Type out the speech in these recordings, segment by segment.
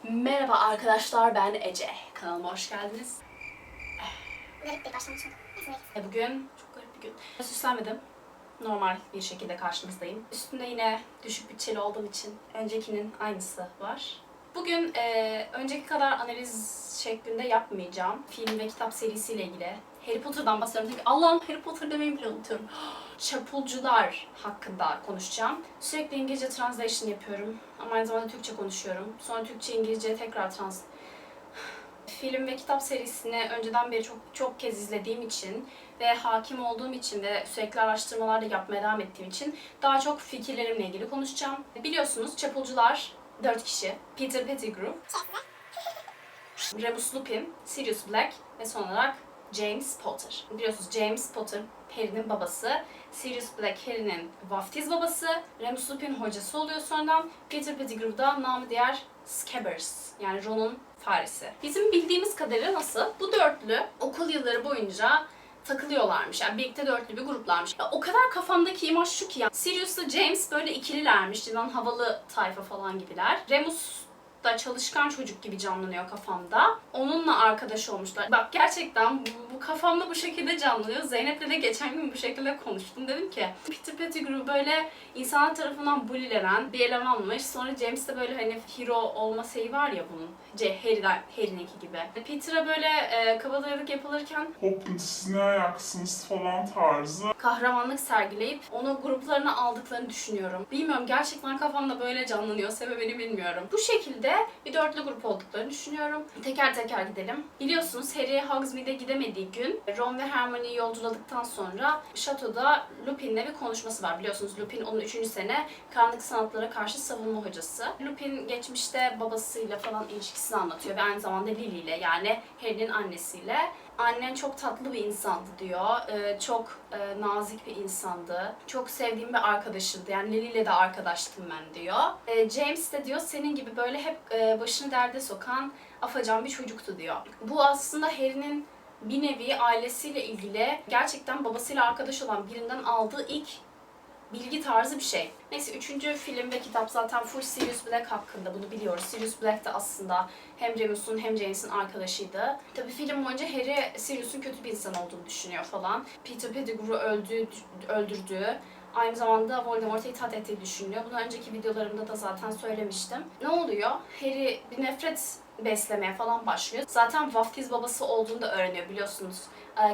Merhaba arkadaşlar, ben Ece. Kanalıma hoş geldiniz. Garip bir başlangıç oldu. Bugün çok garip bir gün. Süslenmedim. Normal bir şekilde karşınızdayım. Üstünde yine düşük bütçeli olduğum için öncekinin aynısı var. Bugün önceki kadar analiz şeklinde yapmayacağım. Film ve kitap serisiyle ilgili. Harry Potter'dan bahsediyorum. Allah'ım, Harry Potter demeyi bile unutuyorum. Çapulcular hakkında konuşacağım. Sürekli İngilizce translation yapıyorum. Ama aynı zamanda Türkçe konuşuyorum. Sonra Türkçe İngilizce tekrar Film ve kitap serisini önceden beri çok kez izlediğim için ve hakim olduğum için ve sürekli araştırmalar da yapmaya devam ettiğim için daha çok fikirlerimle ilgili konuşacağım. Biliyorsunuz Çapulcular 4 kişi. Peter Pettigrew, Remus Lupin, Sirius Black ve son olarak James Potter. Biliyorsunuz James Potter Harry'nin babası, Sirius Black Harry'nin vaftiz babası, Remus Lupin hocası oluyor sonradan. Peter Pettigrew da namı diğer Scabbers, yani Ron'un faresi. Bizim bildiğimiz kadarıyla nasıl? Bu dörtlü okul yılları boyunca takılıyorlarmış. Yani birlikte dörtlü bir gruplarmış. Ya, o kadar kafamdaki imaj şu ki ya. Sirius'la James böyle ikililermiş. Cidden havalı tayfa falan gibiler. Remus da çalışkan çocuk gibi canlanıyor kafamda. Onunla arkadaş olmuşlar. Bak gerçekten bu kafamda bu şekilde canlanıyor. Zeynep'le de geçen gün bu şekilde konuştum. Dedim ki Peter Pettigrew böyle insanlar tarafından bullilenen bir elemanmış. Sonra James de böyle hani hero olma şeyi var ya bunun. Harry'ninki gibi. Peter'a böyle kabadayılık yapılırken Hopin siz ne ayaksınız falan tarzı. kahramanlık sergileyip onu gruplarına aldıklarını düşünüyorum. Bilmiyorum, gerçekten kafamda böyle canlanıyor. Sebebini bilmiyorum. Bu şekilde bir dörtlü grup olduklarını düşünüyorum. Teker teker gidelim. Biliyorsunuz Harry Hogsmeade'e gidemediği gün Ron ve Hermione'yi yolculadıktan sonra şatoda Lupin'le bir konuşması var. Biliyorsunuz Lupin onun 3. sene karanlık sanatlara karşı savunma hocası. Lupin geçmişte babasıyla falan ilişkisini anlatıyor ve aynı zamanda Lily ile, yani Harry'nin annesiyle. Annen çok tatlı bir insandı diyor. Çok nazik bir insandı. Çok sevdiğim bir arkadaşıydı. Yani Lily ile de arkadaştım ben diyor. James de diyor senin gibi böyle hep başını derde sokan afacan bir çocuktu diyor. Bu aslında Harry'nin bir nevi ailesiyle ilgili gerçekten babasıyla arkadaş olan birinden aldığı ilk bilgi tarzı bir şey. Neyse 3. film ve kitap zaten full Sirius Black hakkında, bunu biliyoruz. Sirius Black de aslında hem Remus'un hem James'in arkadaşıydı. Tabii film boyunca Harry Sirius'un kötü bir insan olduğunu düşünüyor falan. Peter Pettigrew'u öldürdüğü, aynı zamanda Voldemort'a itaat ettiği düşünülüyor. Bunu önceki videolarımda da zaten söylemiştim. Ne oluyor? Harry bir nefret beslemeye falan başlıyor. Zaten vaftiz babası olduğunu da öğreniyor, biliyorsunuz.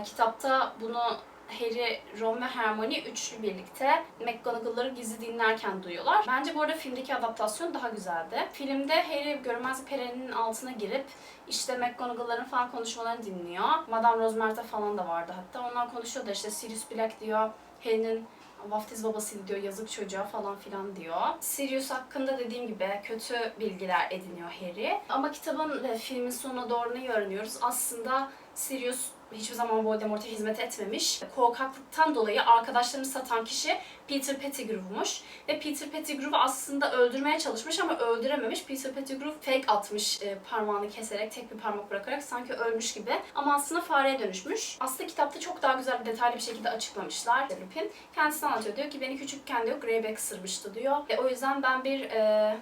Kitapta bunu Harry, Ron ve Hermione üçlü birlikte McGonagall'ları gizli dinlerken duyuyorlar. Bence bu arada filmdeki adaptasyon daha güzeldi. Filmde Harry görünmez perenin altına girip işte McGonagall'ların falan konuşmalarını dinliyor. Madame Rosmerta falan da vardı hatta. Onlar konuşuyor da işte Sirius Black diyor, Harry'nin vaftiz babasıydı diyor, yazık çocuğa falan filan diyor. Sirius hakkında dediğim gibi kötü bilgiler ediniyor Harry. Ama kitabın ve filmin sonuna doğru neyi öğreniyoruz? Aslında Sirius hiçbir zaman Voldemort'a hizmet etmemiş. Korkaklıktan dolayı arkadaşlarını satan kişi Peter Pettigrew'muş. Ve Peter Pettigrew'u aslında öldürmeye çalışmış ama öldürememiş. Peter Pettigrew fake atmış, parmağını keserek, tek bir parmak bırakarak sanki ölmüş gibi. Ama aslında fareye dönüşmüş. Aslında kitapta çok daha güzel, detaylı bir şekilde açıklamışlar. Lupin kendisini anlatıyor. Diyor ki beni küçükken diyor Greyback ısırmıştı diyor. O yüzden ben bir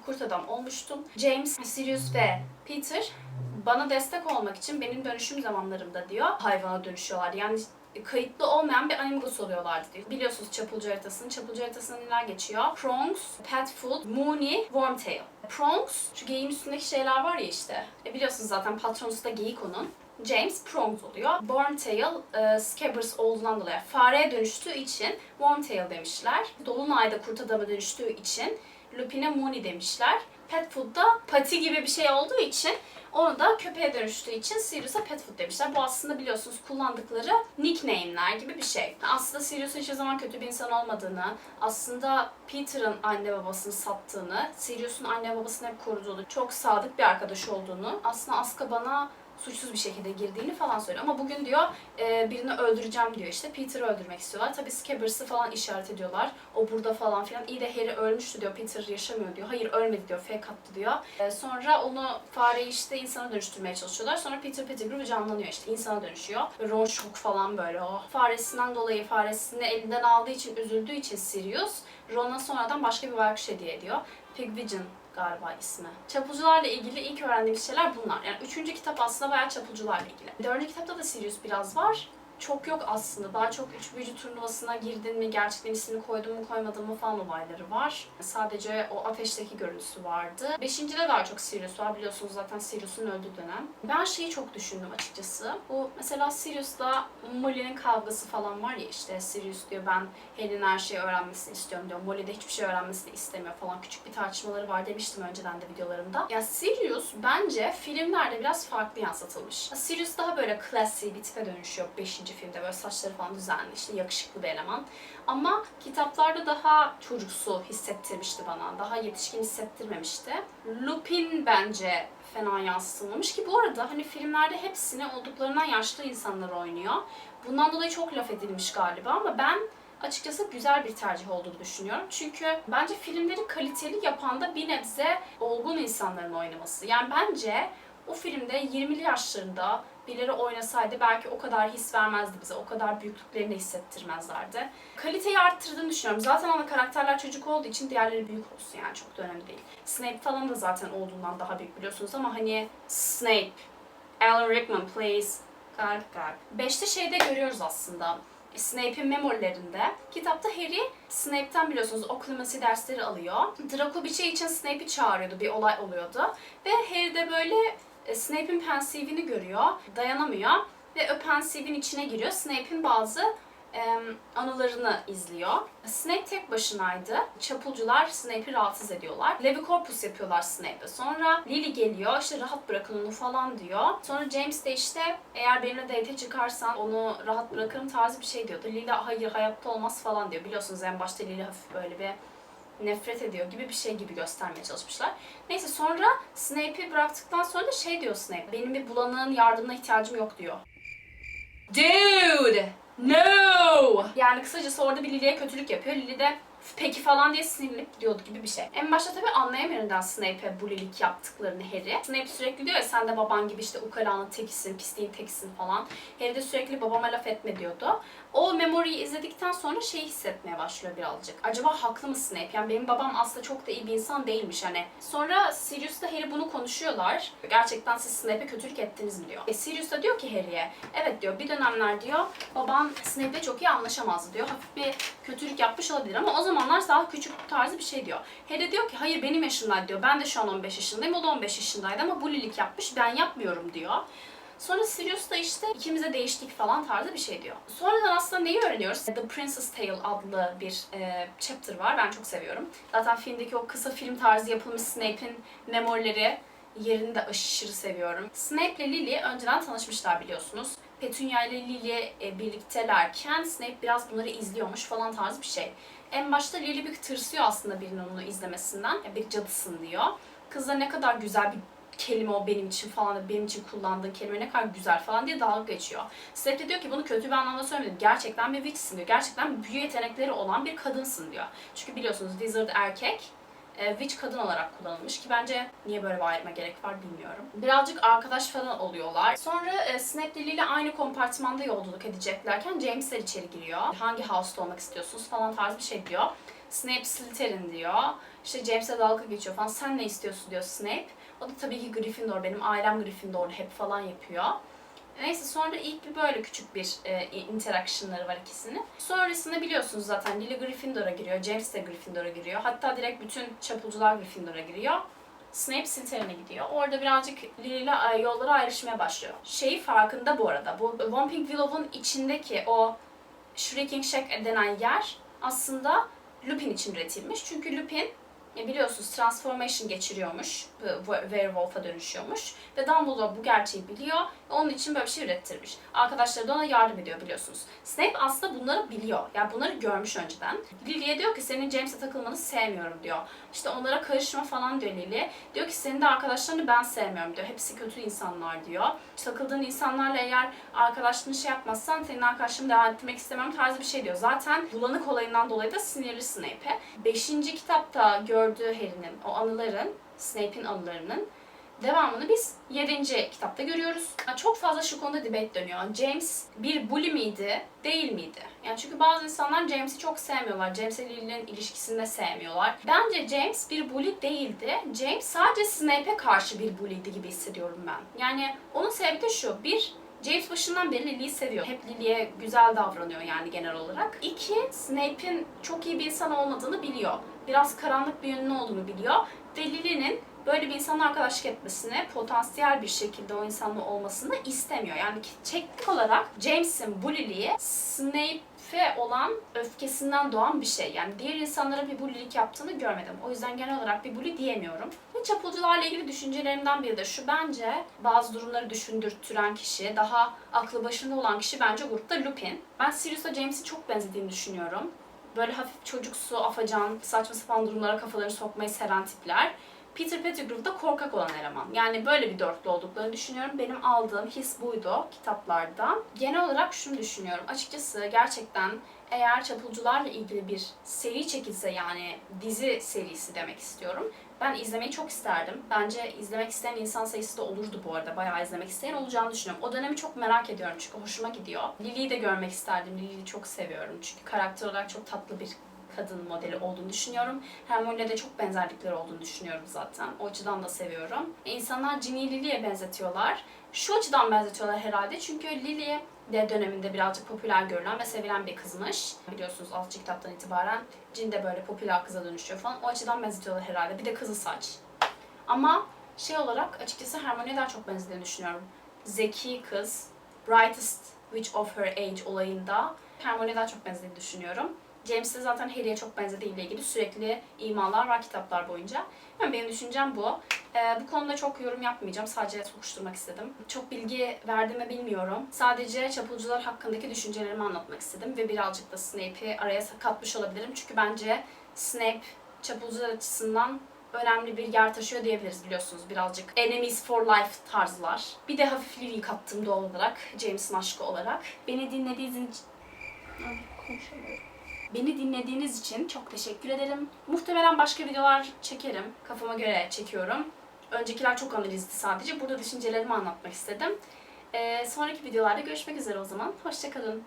kurt adam olmuştum. James, Sirius ve Peter bana destek olmak için benim dönüşüm zamanlarımda diyor hayvana dönüşüyorlar. Yani kayıtlı olmayan bir animagus oluyorlardı diyor. Biliyorsunuz çapulcu haritasını. Çapulcu haritasında neler geçiyor? Prongs, Petfoot, Moony, Wormtail. Prongs, şu geyiğin üstündeki şeyler var ya işte. Biliyorsunuz zaten patronusu da geyik onun. James Prongs oluyor. Wormtail, Scabbers olduğundan dolayı fareye dönüştüğü için Wormtail demişler. Dolunay'da kurt adama dönüştüğü için Lupin'e Moony demişler. Petfoot da pati gibi bir şey olduğu için, onu da köpeğe dönüştüğü için Sirius'a Petfoot demişler. Bu aslında biliyorsunuz kullandıkları nickname'ler gibi bir şey. Aslında Sirius'un hiçbir zaman kötü bir insan olmadığını, aslında Peter'ın anne babasını sattığını, Sirius'un anne babasını hep koruduğunu, çok sadık bir arkadaş olduğunu, aslında Azkaban'a suçsuz bir şekilde girdiğini falan söylüyor. Ama bugün diyor birini öldüreceğim diyor işte. Peter'ı öldürmek istiyorlar. Tabii Scabbers'ı falan işaret ediyorlar. O burada falan filan. İyi de Harry ölmüştü diyor. Peter yaşamıyor diyor. Hayır ölmedi diyor. Fake attı diyor. Sonra onu fareyi işte insana dönüştürmeye çalışıyorlar. Sonra Peter Pettigrew canlanıyor işte. İnsana dönüşüyor. Ron şok falan böyle o. Faresinden dolayı faresini elinden aldığı için, üzüldüğü için Sirius Ron'a sonradan başka bir baykuş hediye ediyor. Pigwidgeon galiba ismi. Çapulcularla ilgili ilk öğrendiğimiz şeyler bunlar. Yani 3. kitap aslında bayağı çapulcularla ilgili. 4. kitapta da Sirius biraz var. Çok yok aslında. Daha çok 3 büyücü turnuvasına girdin mi, gerçekten ismini koydun mu koymadın mı falan olayları var. Sadece o Afeş'teki görüntüsü vardı. 5.'de daha çok Sirius var. Biliyorsunuz zaten Sirius'un öldüğü dönem. Ben şeyi çok düşündüm açıkçası. Bu mesela Sirius'la Molly'nin kavgası falan var ya, işte Sirius diyor ben Harry'nin her şeyi öğrenmesini istiyorum diyor. Molly de hiçbir şey öğrenmesini istemiyor falan. Küçük bir tartışmaları var demiştim önceden de videolarımda. Ya Sirius bence filmlerde biraz farklı yansıtılmış. Sirius daha böyle classy bir tipe dönüşüyor 5. filmde, böyle saçları falan düzenli, işte yakışıklı bir eleman. Ama kitaplarda daha çocuksu hissettirmişti bana. Daha yetişkin hissettirmemişti. Lupin bence fena yansıtılmamış ki bu arada hani filmlerde hepsini olduklarından yaşlı insanlar oynuyor. Bundan dolayı çok laf edilmiş galiba ama ben açıkçası güzel bir tercih olduğunu düşünüyorum. Çünkü bence filmleri kaliteli yapan da bir nebze olgun insanların oynaması. Yani bence o filmde 20'li yaşlarında birileri oynasaydı belki o kadar his vermezdi bize. O kadar büyüklüklerini hissettirmezlerdi. Kaliteyi arttırdığını düşünüyorum. Zaten ana karakterler çocuk olduğu için diğerleri büyük olsun, yani çok da önemli değil. Snape falan da zaten olduğundan daha büyük biliyorsunuz ama hani Snape, Alan Rickman plays kalp. 5'te şeyde görüyoruz aslında. Snape'in memorilerinde. Kitapta Harry, Snape'ten biliyorsunuz oklumasi dersleri alıyor. Draco bir şey için Snape'i çağırıyordu, bir olay oluyordu. Ve Harry de böyle Snape'in pensivini görüyor, dayanamıyor ve o pensivin içine giriyor. Snape'in bazı anılarını izliyor. Snape tek başınaydı. Çapulcular Snape'i rahatsız ediyorlar. Levicorpus yapıyorlar Snape'e. Sonra Lily geliyor, işte rahat bırakın onu falan diyor. Sonra James de işte eğer benimle date'e çıkarsan onu rahat bırakırım tarzı bir şey diyordu. Lily hayır hayatta olmaz falan diyor. Biliyorsunuz en başta Lily hafif böyle bir nefret ediyor gibi bir şey gibi göstermeye çalışmışlar. Neyse sonra Snape'i bıraktıktan sonra da şey diyor Snape. Benim bir bulanığın yardımına ihtiyacım yok diyor. Dude! No! Yani kısacası orada bir Lily'ye kötülük yapıyor. Lily de peki falan diye sinirlenip gidiyordu gibi bir şey. En başta tabii anlayamıyor neden Snape'e bulilik yaptıklarını Harry. Snape sürekli diyor ya sen de baban gibi işte ukalanın tekisin, pisliğin tekisin falan. Harry de sürekli babama laf etme diyordu. O Memory'yi izledikten sonra şey hissetmeye başlıyor birazcık. Acaba haklı mı Snape? Yani benim babam aslında çok da iyi bir insan değilmiş hani. Sonra Sirius'la Harry bunu konuşuyorlar. Gerçekten siz Snape'e kötülük ettiniz mi diyor. Sirius da diyor ki Harry'e, evet diyor bir dönemler diyor baban Snape'le çok iyi anlaşamazdı diyor. Hafif bir kötülük yapmış olabilir ama o zamanlar daha küçük tarzı bir şey diyor. Harry diyor ki hayır benim yaşımdaydı diyor. Ben de şu an 15 yaşındayım. O da 15 yaşındaydı ama bulilik yapmış. Ben yapmıyorum diyor. Sonra Sirius da işte ikimize değiştik falan tarzı bir şey diyor. Sonradan aslında neyi öğreniyoruz? The Princess Tale adlı bir chapter var. Ben çok seviyorum. Zaten filmdeki o kısa film tarzı yapılmış Snape'in memorileri yerini de aşırı seviyorum. Snape ile Lily önceden tanışmışlar biliyorsunuz. Petunia ile Lily birliktelerken Snape biraz bunları izliyormuş falan tarzı bir şey. En başta Lily bir tırsıyor aslında birinin onu izlemesinden. Bir cadısın diyor. Kız da ne kadar güzel bir kelime o benim için falan da benim için kullandığın kelime ne kadar güzel falan diye dalga geçiyor. Snape de diyor ki bunu kötü bir anlamda söylemedim. Gerçekten bir witchsin diyor. Gerçekten bir büyü yetenekleri olan bir kadınsın diyor. Çünkü biliyorsunuz wizard erkek, witch kadın olarak kullanılmış ki bence niye böyle bir ayrıma gerek var bilmiyorum. Birazcık arkadaş falan oluyorlar. Sonra Snape ile aynı kompartmanda yolculuk edeceklerken James'ler içeri giriyor. Hangi house'ta olmak istiyorsunuz falan tarzı bir şey diyor. Snape Slytherin diyor. İşte James'e dalga geçiyor falan. Sen ne istiyorsun diyor Snape. O da tabii ki Gryffindor, benim ailem Gryffindor hep falan yapıyor. Neyse sonra ilk bir böyle küçük bir interaction'ları var ikisinin. Sonrasında biliyorsunuz zaten Lily Gryffindor'a giriyor, James de Gryffindor'a giriyor. Hatta direkt bütün çapulcular Gryffindor'a giriyor. Snape Slytherin'e gidiyor. Orada birazcık Lily ile yolları ayrışmaya başlıyor. Şeyi farkında bu arada. Bu Whomping Willow'un içindeki o Shrieking Shack denen yer aslında Lupin için üretilmiş. Çünkü Lupin biliyorsunuz transformation geçiriyormuş, werewolf'a dönüşüyormuş ve Dumbledore bu gerçeği biliyor ve onun için böyle bir şey ürettirmiş. Arkadaşları da ona yardım ediyor biliyorsunuz. Snape aslında bunları biliyor, yani bunları görmüş önceden. Lily'ye diyor ki senin James'e takılmanı sevmiyorum diyor. İşte onlara karışma falan diyor Lily. Diyor ki senin de arkadaşlarını ben sevmiyorum diyor. Hepsi kötü insanlar diyor. İşte takıldığın insanlarla eğer arkadaşlığını şey yapmazsan senin arkadaşlığını devam ettirmek istemem tarzı bir şey diyor. Zaten bulanık olayından dolayı da sinirli Snape'e. 5. kitapta gördüğü Harry'nin, o anıların, Snape'in anılarının Devamını biz 7. kitapta görüyoruz. Yani çok fazla şu konuda debate dönüyor. James bir bully miydi, değil miydi? Yani çünkü bazı insanlar James'i çok sevmiyorlar. James ile Lily'nin ilişkisini de sevmiyorlar. Bence James bir bully değildi. James sadece Snape'e karşı bir bully'di gibi hissediyorum ben. Yani onun sebebi de şu. Bir, James başından beri Lily'yi seviyor. Hep Lily'ye güzel davranıyor yani genel olarak. 2, Snape'in çok iyi bir insan olmadığını biliyor. Biraz karanlık bir yönünün olduğunu biliyor. Ve Lily'nin böyle bir insanla arkadaşlık etmesini, potansiyel bir şekilde o insanla olmasını istemiyor. Yani teknik olarak James'in bully'liği Snape'e olan öfkesinden doğan bir şey. Yani diğer insanlara bir bully'lik yaptığını görmedim. O yüzden genel olarak bir bully diyemiyorum. Ve çapulcularla ilgili düşüncelerimden biri de şu: bence bazı durumları düşündürtüren kişi, daha aklı başında olan kişi bence grupta Lupin. Ben Sirius'la James'i çok benzediğini düşünüyorum. Böyle hafif çocuksu, afacan, saçma sapan durumlara kafalarını sokmayı seven tipler. Peter Pettigrew da korkak olan eleman. Yani böyle bir dörtlü olduklarını düşünüyorum. Benim aldığım his buydu kitaplardan. Genel olarak şunu düşünüyorum. Açıkçası gerçekten eğer çapulcularla ilgili bir seri çekilse, yani dizi serisi demek istiyorum, ben izlemeyi çok isterdim. Bence izlemek isteyen insan sayısı da olurdu bu arada. Bayağı izlemek isteyen olacağını düşünüyorum. O dönemi çok merak ediyorum çünkü hoşuma gidiyor. Lily'yi de görmek isterdim. Lily'yi çok seviyorum çünkü karakter olarak çok tatlı bir kadın modeli olduğunu düşünüyorum. Hermione'le de çok benzerlikleri olduğunu düşünüyorum zaten. O açıdan da seviyorum. İnsanlar Ginny'yi Lily'ye benzetiyorlar. Şu açıdan benzetiyorlar herhalde çünkü Lily de döneminde birazcık popüler görülen ve sevilen bir kızmış. Biliyorsunuz 6. kitaptan itibaren Ginny de böyle popüler kıza dönüşüyor falan. O açıdan benzetiyorlar herhalde. Bir de kızıl saç. Ama şey olarak açıkçası Hermione'ye daha çok benzediğini düşünüyorum. Zeki kız, brightest witch of her age olayında Hermione'ye daha çok benzediğini düşünüyorum. James'e zaten Harry'e çok benzediğiyle ilgili sürekli imalar var kitaplar boyunca. Yani benim düşüncem bu. Bu konuda çok yorum yapmayacağım. Sadece sokuşturmak istedim. Çok bilgi verdiğimi bilmiyorum. Sadece çapulcular hakkındaki düşüncelerimi anlatmak istedim. Ve birazcık da Snape'i araya katmış olabilirim. Çünkü bence Snape çapulcular açısından önemli bir yer taşıyor diyebiliriz, biliyorsunuz. Birazcık enemies for life tarzlar. Bir de hafif Lily'yi kattım doğal olarak. James'in aşkı olarak. Beni dinlediğiniz için... Beni dinlediğiniz için çok teşekkür ederim. Muhtemelen başka videolar çekerim. Kafama göre çekiyorum. Öncekiler çok analizdi sadece. Burada düşüncelerimi anlatmak istedim. Sonraki videolarda görüşmek üzere o zaman. Hoşça kalın.